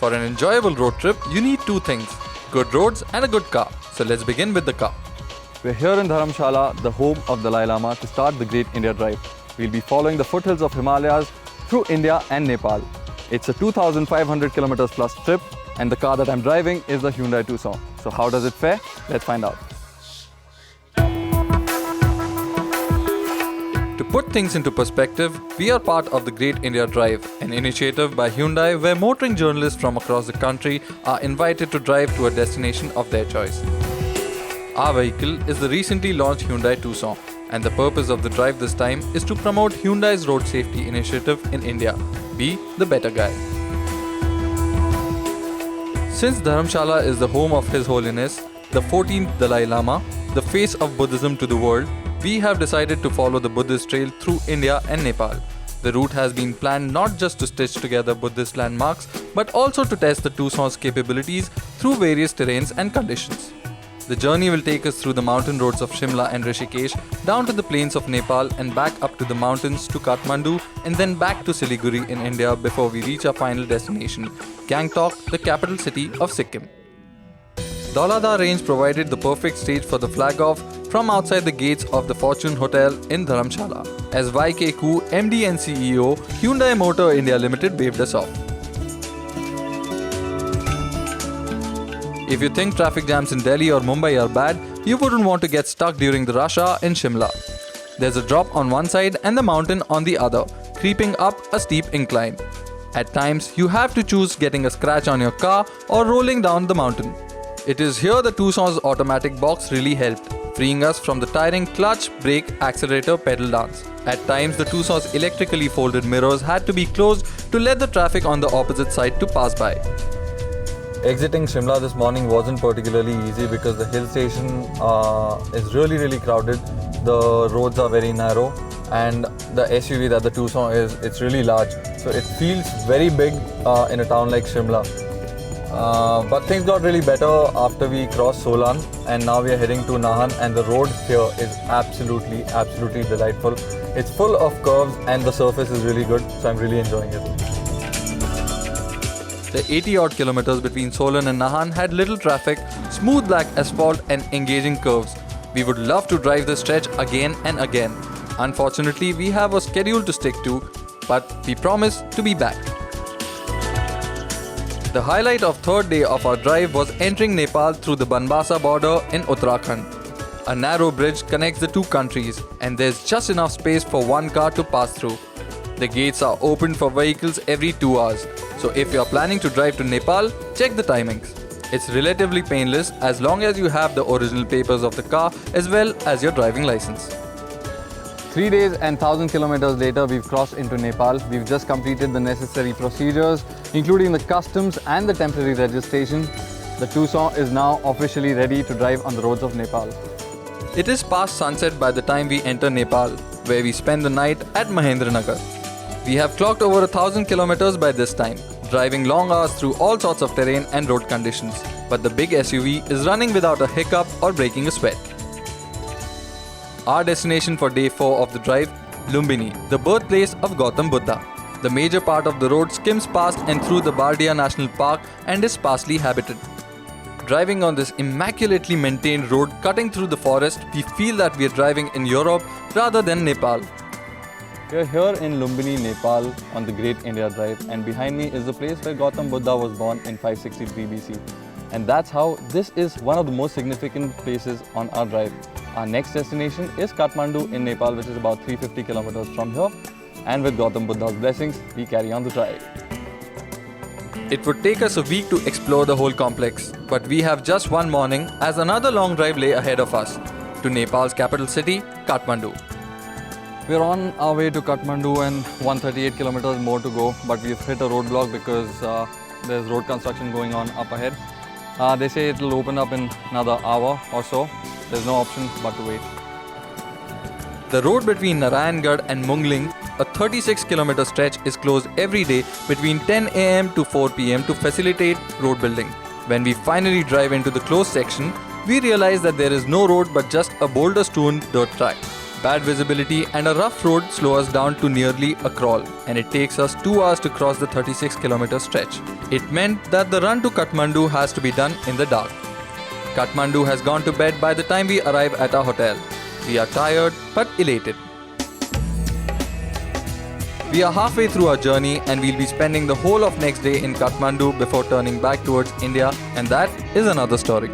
For an enjoyable road trip, you need two things: good roads and a good car. So let's begin with the car. We're here in Dharamshala, the home of Dalai Lama, to start the Great India Drive. We'll be following the foothills of Himalayas through India and Nepal. It's a 2,500 kilometers plus trip, and the car that I'm driving is the Hyundai Tucson. So how does it fare? Let's find out. To put things into perspective, we are part of the Great India Drive, an initiative by Hyundai where motoring journalists from across the country are invited to drive to a destination of their choice. Our vehicle is the recently launched Hyundai Tucson, and the purpose of the drive this time is to promote Hyundai's road safety initiative in India, Be the Better Guy. Since Dharamshala is the home of His Holiness, the 14th Dalai Lama, the face of Buddhism to the world, we have decided to follow the Buddhist trail through India and Nepal. The route has been planned not just to stitch together Buddhist landmarks, but also to test the Tucson's capabilities through various terrains and conditions. The journey will take us through the mountain roads of Shimla and Rishikesh, down to the plains of Nepal and back up to the mountains to Kathmandu, and then back to Siliguri in India before we reach our final destination, Gangtok, the capital city of Sikkim. Daulada Range provided the perfect stage for the flag-off from outside the gates of the Fortune Hotel in Dharamshala, as YK Koo, MD and CEO, Hyundai Motor India Limited waved us off. If you think traffic jams in Delhi or Mumbai are bad, you wouldn't want to get stuck during the rush hour in Shimla. There's a drop on one side and the mountain on the other, creeping up a steep incline. At times, you have to choose getting a scratch on your car or rolling down the mountain. It is here the Tucson's automatic box really helped, freeing us from the tiring clutch, brake, accelerator, pedal dance. At times, the Tucson's electrically folded mirrors had to be closed to let the traffic on the opposite side to pass by. Exiting Shimla this morning wasn't particularly easy because the hill station is really crowded. The roads are very narrow, and the SUV that the Tucson is, it's really large. So it feels very big in a town like Shimla. But things got really better after we crossed Solan, and now we are heading to Nahan, and the road here is absolutely delightful. It's full of curves and the surface is really good, so I'm really enjoying it. The 80-odd kilometers between Solan and Nahan had little traffic, smooth black asphalt and engaging curves. We would love to drive this stretch again and again. Unfortunately, we have a schedule to stick to, but we promise to be back. The highlight of third day of our drive was entering Nepal through the Banbasa border in Uttarakhand. A narrow bridge connects the two countries, and there's just enough space for one car to pass through. The gates are opened for vehicles every 2 hours, so if you're planning to drive to Nepal, check the timings. It's relatively painless as long as you have the original papers of the car as well as your driving license. 3 days and 1,000 kilometers later, we've crossed into Nepal. We've just completed the necessary procedures, including the customs and the temporary registration. The Tucson is now officially ready to drive on the roads of Nepal. It is past sunset by the time we enter Nepal, where we spend the night at Mahendranagar. We have clocked over 1,000 kilometers by this time, driving long hours through all sorts of terrain and road conditions. But the big SUV is running without a hiccup or breaking a sweat. Our destination for day 4 of the drive, Lumbini, the birthplace of Gautam Buddha. The major part of the road skims past and through the Bardia National Park and is sparsely habited. Driving on this immaculately maintained road cutting through the forest, we feel that we are driving in Europe rather than Nepal. We are here in Lumbini, Nepal on the Great India Drive, and behind me is the place where Gautam Buddha was born in 563 BC. And that's how this is one of the most significant places on our drive. Our next destination is Kathmandu in Nepal, which is about 350 kilometers from here. And with Gautam Buddha's blessings, we carry on the drive. It would take us a week to explore the whole complex, but we have just one morning as another long drive lay ahead of us to Nepal's capital city, Kathmandu. We're on our way to Kathmandu and 138 kilometers more to go, but we've hit a roadblock because there's road construction going on up ahead. They say it will open up in another hour or so. There's no option but to wait. The road between Narayangarh and Mungling, a 36-kilometer stretch, is closed every day between 10 am to 4 pm to facilitate road building. When we finally drive into the closed section, we realize that there is no road but just a boulder-strewn dirt track. Bad visibility and a rough road slow us down to nearly a crawl, and it takes us 2 hours to cross the 36-kilometer stretch. It meant that the run to Kathmandu has to be done in the dark. Kathmandu has gone to bed by the time we arrive at our hotel. We are tired but elated. We are halfway through our journey and we'll be spending the whole of next day in Kathmandu before turning back towards India, and that is another story.